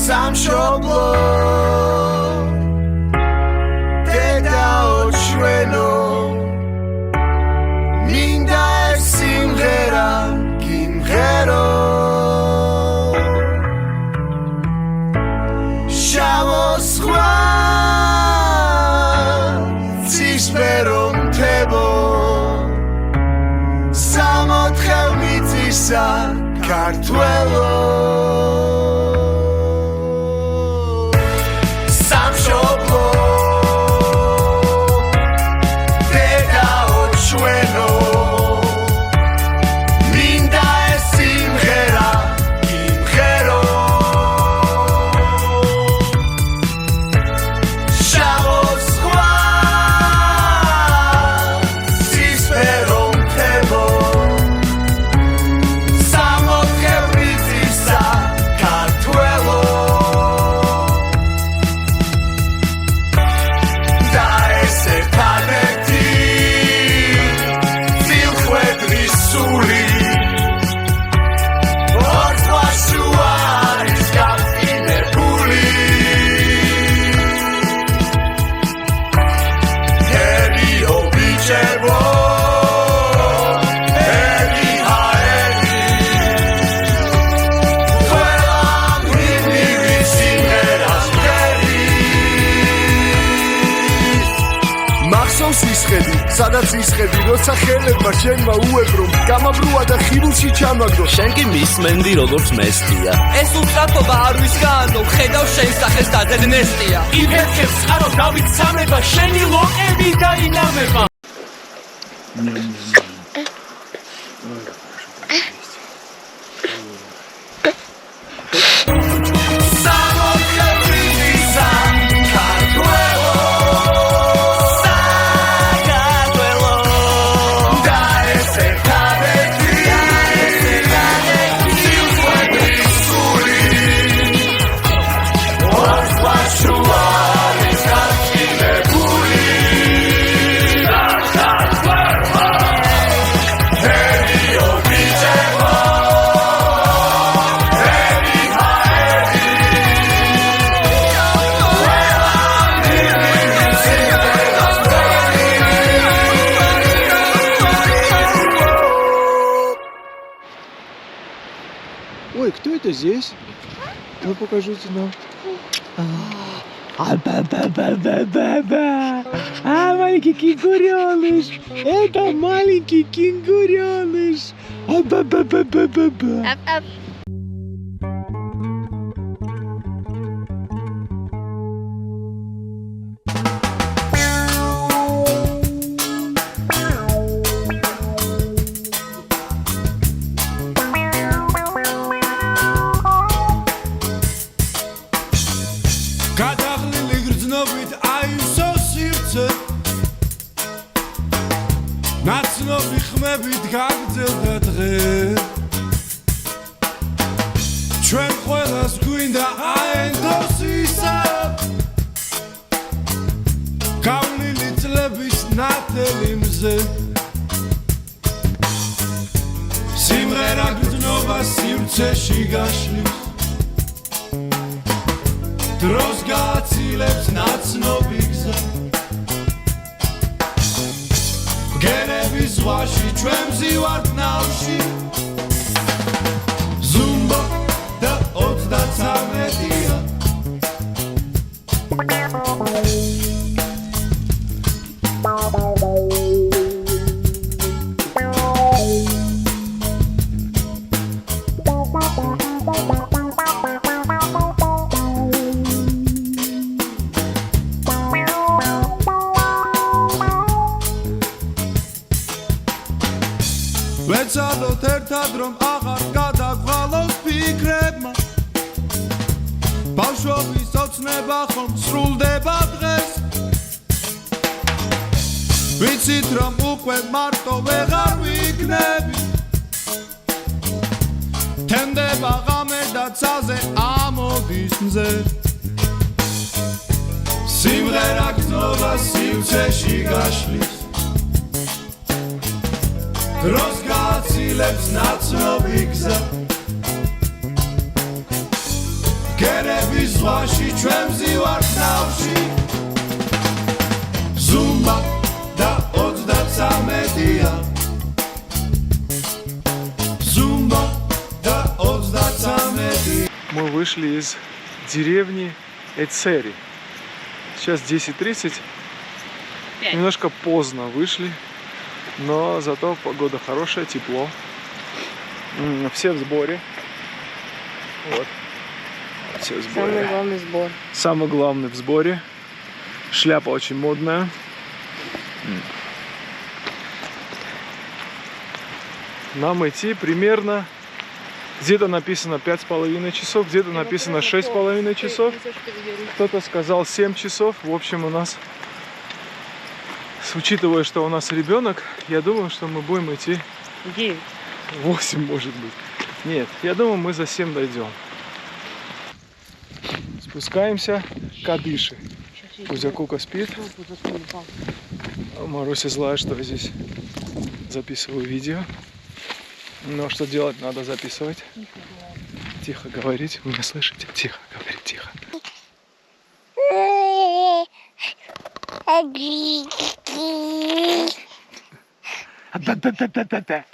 სამშობლო დედაო ჩვენო მინდა ეს სიმღერა გიმღერო შავო სხვა ცისფერო მთებო სამოთხელ მიწისა ქართველო სადაც ისხედი, როცა ხელებმა შენმა უებრო, გამაბრუა და ხილულში ჩამაგდო. შენ კი მისმენდი როგორც მესტია. ეს უსწრაფობა არ ვისგანო, ხედავ შენ სახეს დადნესტია. იფერხებს წყარო დავიცამება, შენი ლოყები დაინამება. Ой, кто это здесь? Ну покажите нам. Маленький кенгурёныш. Это маленький кенгурёныш. ნაცნობი ხმებით გაგრძელდა დღე ჩვენ ყველას გვინდა აენდოს ისა გავნილი წლების ნათელი მზე სიმღერა გრძნობა სივრცეში გაშლის დროს გააცილებს ნაცნობი გზა გერების ზღვაში ჩვენ მზივართ ნავში ზუმბა და 33-ია ვეცადოთ ერთად რომ აღარ გადაგვყალოს ფიქრებმა ბავშვობის ოცნება ხომ სრულდება დღეს ვიცით რომ უკვე მარტო ვეღარ ვიქნები თენდება ღამე და ცაზე ამოდის მზე სიმღერა გრძნობა სივრცეში გაშლის დროს გააცილებს ნაცნობი გზა გერების ზღვაში ჩვენზე ვარ ნავში ზუმბა და 33-ია ზუმბა და 33 Мы вышли из деревни Эцери. Сейчас 10:30. Немножко поздно вышли, но зато погода хорошая, тепло. Все в сборе. Вот. Все в сборе. Самый главный сбор. Самый главный в сборе. Шляпа очень модная. Нам идти примерно, где-то написано 5,5 часов, где-то написано 6,5 часов. Кто-то сказал 7 часов. В общем, у нас, учитывая, что у нас ребенок, я думаю, что мы будем идти 9. 8, может быть. Нет, я думаю, мы за 7 дойдем. Спускаемся к Адыше. Кузя Кука спит. Маруся злая, что я здесь записываю видео. Но что делать, надо записывать. Тихо говорить. Вы меня слышите? Тихо говорить, тихо. Да-да-да-да-да-да.